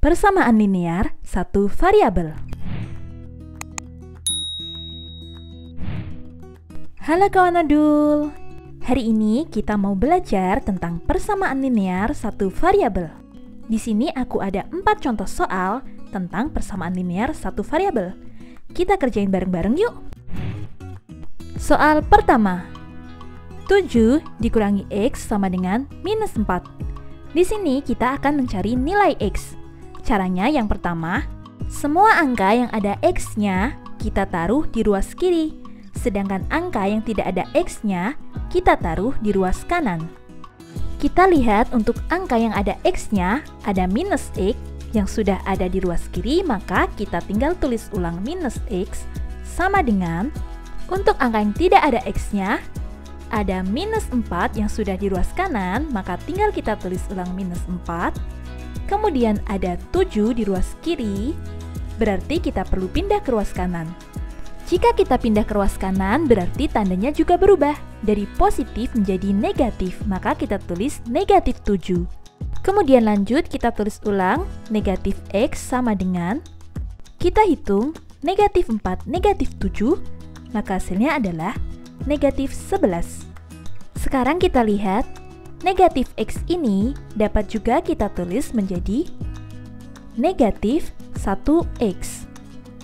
Persamaan linear satu variabel. Halo kawan Adul. Hari ini kita mau belajar tentang persamaan linear satu variabel. Di sini aku ada 4 contoh soal tentang persamaan linear satu variabel. Kita kerjain bareng-bareng yuk. Soal pertama. 7 dikurangi X sama dengan minus 4. Di sini kita akan mencari nilai X. Caranya yang pertama, semua angka yang ada X-nya kita taruh di ruas kiri, sedangkan angka yang tidak ada X-nya kita taruh di ruas kanan. Kita lihat untuk angka yang ada X-nya ada minus X yang sudah ada di ruas kiri, maka kita tinggal tulis ulang minus X sama dengan untuk angka yang tidak ada X-nya ada minus 4 yang sudah di ruas kanan, maka tinggal kita tulis ulang minus 4. Kemudian ada 7 di ruas kiri, berarti kita perlu pindah ke ruas kanan. Jika kita pindah ke ruas kanan, berarti tandanya juga berubah. Dari positif menjadi negatif, maka kita tulis negatif 7. Kemudian lanjut, kita tulis ulang negatif X sama dengan, kita hitung negatif 4, negatif 7, maka hasilnya adalah negatif 11. Sekarang kita lihat, negatif X ini dapat juga kita tulis menjadi negatif 1X.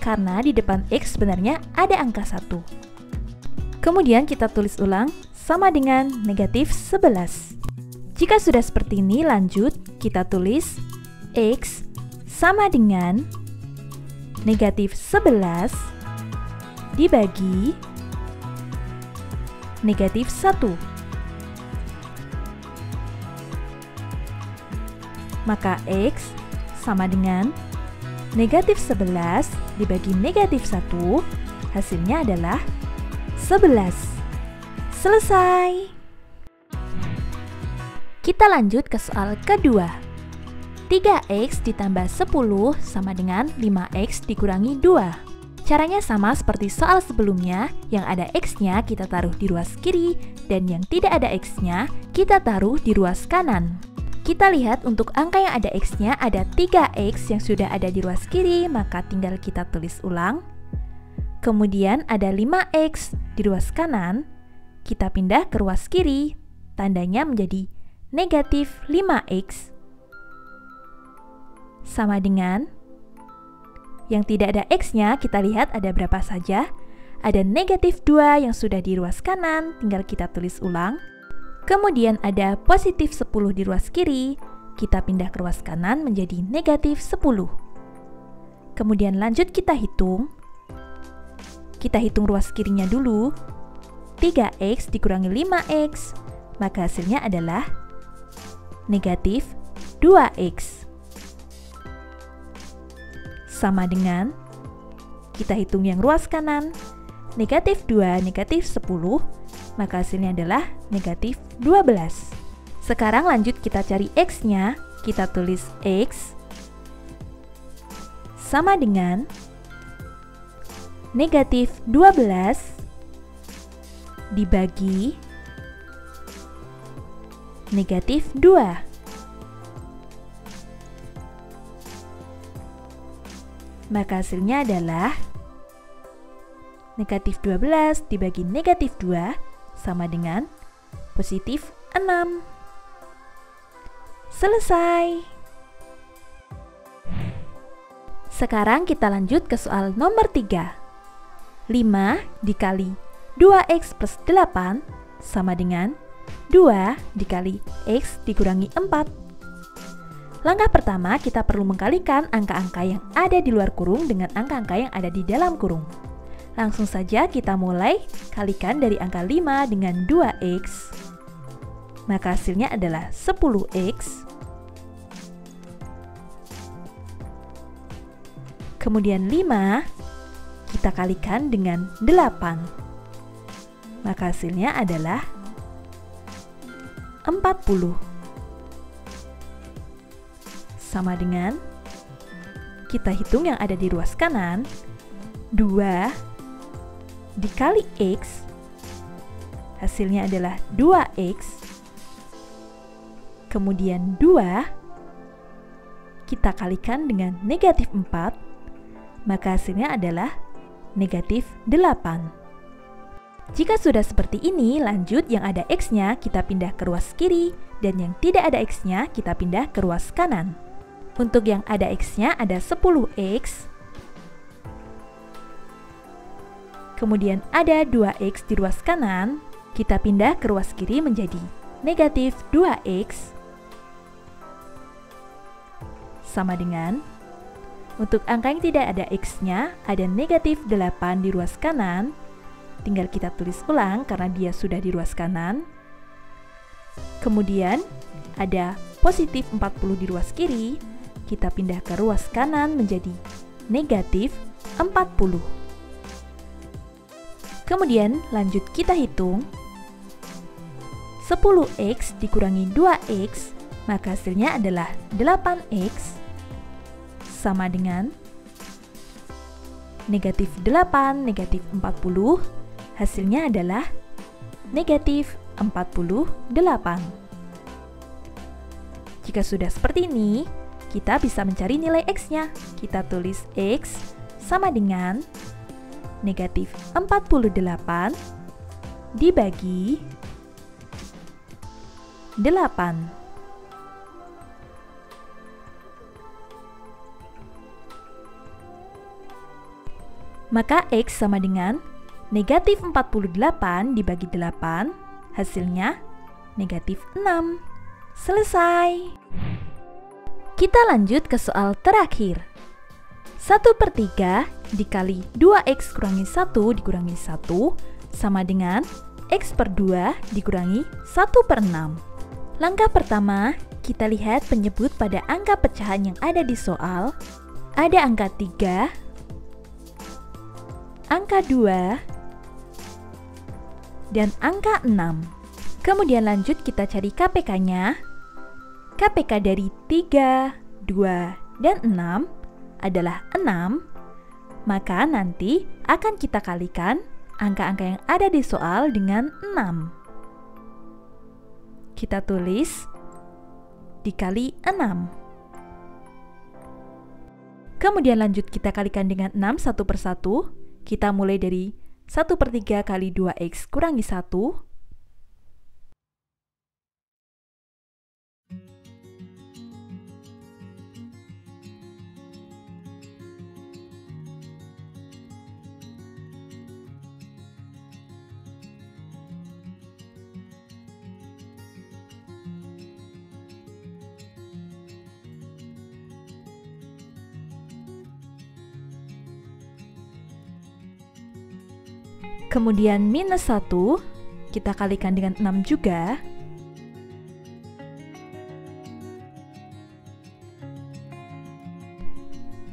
Karena di depan X sebenarnya ada angka 1. Kemudian kita tulis ulang sama dengan negatif 11. Jika sudah seperti ini, lanjut kita tulis X sama dengan negatif 11 dibagi negatif 1. Maka X sama dengan negatif 11 dibagi negatif 1, hasilnya adalah 11. Selesai. Kita lanjut ke soal kedua. 3X ditambah 10 sama dengan 5X dikurangi 2. Caranya sama seperti soal sebelumnya, yang ada X-nya kita taruh di ruas kiri, dan yang tidak ada X-nya kita taruh di ruas kanan. Kita lihat untuk angka yang ada X-nya ada 3X yang sudah ada di ruas kiri, maka tinggal kita tulis ulang. Kemudian ada 5X di ruas kanan, kita pindah ke ruas kiri, tandanya menjadi negatif 5X. Sama dengan yang tidak ada X-nya, kita lihat ada berapa saja. Ada negatif 2 yang sudah di ruas kanan, tinggal kita tulis ulang. Kemudian ada positif 10 di ruas kiri, kita pindah ke ruas kanan menjadi negatif 10. Kemudian lanjut kita hitung. Kita hitung ruas kirinya dulu. 3X dikurangi 5X, maka hasilnya adalah negatif 2X. Sama dengan, kita hitung yang ruas kanan, negatif 2, negatif 10, maka hasilnya adalah negatif 12. Sekarang lanjut kita cari X-nya, kita tulis X sama dengan negatif 12 dibagi negatif 2. Maka hasilnya adalah negatif 12 dibagi negatif 2 sama dengan positif 6. Selesai. Sekarang kita lanjut ke soal nomor 3. 5 dikali 2X plus 8 sama dengan 2 dikali X dikurangi 4. Langkah pertama, kita perlu mengkalikan angka-angka yang ada di luar kurung dengan angka-angka yang ada di dalam kurung. Langsung saja kita mulai kalikan dari angka 5 dengan 2X. Maka hasilnya adalah 10X. Kemudian 5 kita kalikan dengan 8. Maka hasilnya adalah 40. Sama dengan kita hitung yang ada di ruas kanan, 2 dikali X, hasilnya adalah 2X. Kemudian 2 kita kalikan dengan negatif 4, maka hasilnya adalah negatif 8. Jika sudah seperti ini, lanjut yang ada X-nya kita pindah ke ruas kiri, dan yang tidak ada X-nya kita pindah ke ruas kanan. Untuk yang ada X-nya ada 10X, kemudian ada 2X di ruas kanan, kita pindah ke ruas kiri menjadi negatif 2X, sama dengan, untuk angka yang tidak ada X-nya, ada negatif 8 di ruas kanan, tinggal kita tulis ulang karena dia sudah di ruas kanan. Kemudian, ada positif 40 di ruas kiri, kita pindah ke ruas kanan menjadi negatif 40. Kemudian lanjut kita hitung 10X dikurangi 2X, maka hasilnya adalah 8X sama dengan negatif 8, negatif 40, hasilnya adalah negatif 48. Jika sudah seperti ini, kita bisa mencari nilai X-nya. Kita tulis X sama dengan negatif 48 dibagi 8. Maka X sama dengan negatif 48 dibagi 8, hasilnya negatif 6. Selesai. Kita lanjut ke soal terakhir. 1/3 dikali 2X kurangi 1 dikurangi 1 sama dengan X/2 dikurangi 1/6. Langkah pertama, kita lihat penyebut pada angka pecahan yang ada di soal. Ada angka 3, angka 2, dan angka 6. Kemudian lanjut kita cari KPK-nya. KPK dari 3, 2, dan 6 adalah 6, maka nanti akan kita kalikan angka-angka yang ada di soal dengan 6. Kita tulis dikali 6. Kemudian lanjut kita kalikan dengan 6 satu persatu. Kita mulai dari 1/3 kali 2X kurangi 1. Kemudian minus 1, kita kalikan dengan 6 juga.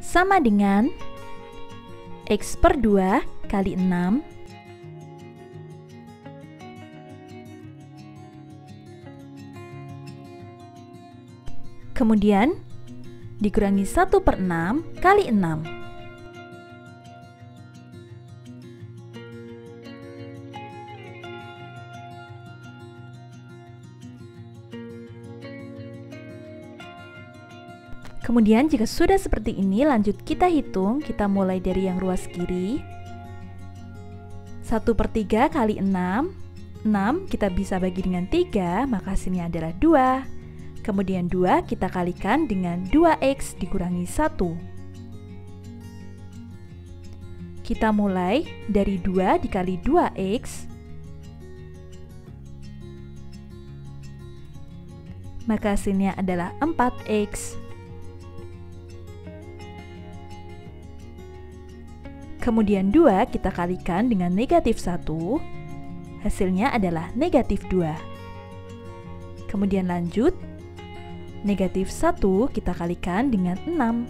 Sama dengan X/2 kali 6. Kemudian dikurangi 1/6 kali 6. Kemudian jika sudah seperti ini, lanjut kita hitung. Kita mulai dari yang ruas kiri. 1/3 kali 6. 6 kita bisa bagi dengan 3, maka hasilnya adalah 2. Kemudian 2 kita kalikan dengan 2X dikurangi 1. Kita mulai dari 2 dikali 2X. Maka hasilnya adalah 4X. Kemudian 2 kita kalikan dengan negatif 1, hasilnya adalah negatif 2. Kemudian lanjut, negatif 1 kita kalikan dengan 6,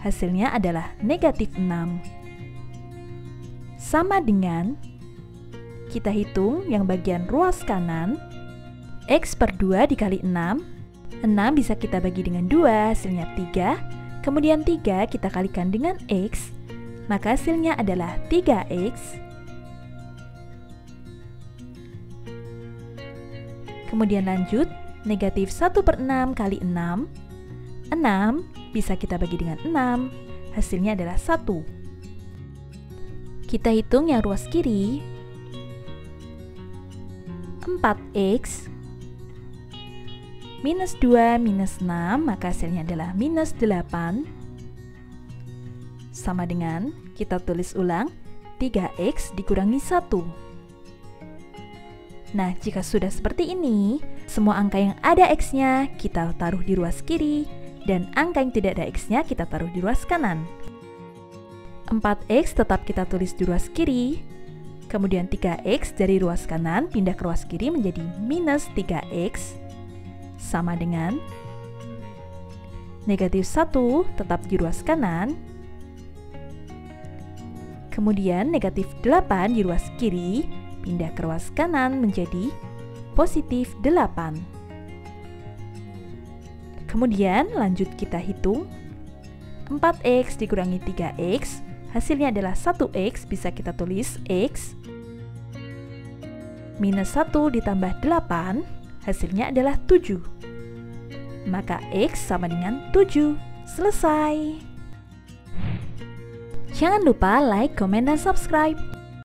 hasilnya adalah negatif 6. Sama dengan, kita hitung yang bagian ruas kanan, X/2 dikali 6, 6 bisa kita bagi dengan 2, hasilnya 3, kemudian 3 kita kalikan dengan X, maka hasilnya adalah 3X. Kemudian lanjut, negatif 1/6 kali 6. 6 bisa kita bagi dengan 6, hasilnya adalah 1. Kita hitung yang ruas kiri. 4x minus 2 minus 6, maka hasilnya adalah minus 8. Sama dengan, kita tulis ulang, 3x dikurangi 1. Nah, jika sudah seperti ini, semua angka yang ada x-nya kita taruh di ruas kiri, dan angka yang tidak ada x-nya kita taruh di ruas kanan. 4x tetap kita tulis di ruas kiri, kemudian 3x dari ruas kanan pindah ke ruas kiri menjadi minus 3x, sama dengan negatif 1 tetap di ruas kanan, kemudian negatif 8 di ruas kiri, pindah ke ruas kanan menjadi positif 8. Kemudian lanjut kita hitung, 4x dikurangi 3x, hasilnya adalah 1x, bisa kita tulis x, minus 1 ditambah 8, hasilnya adalah 7. Maka x sama dengan 7. Selesai. Jangan lupa like, komen, dan subscribe.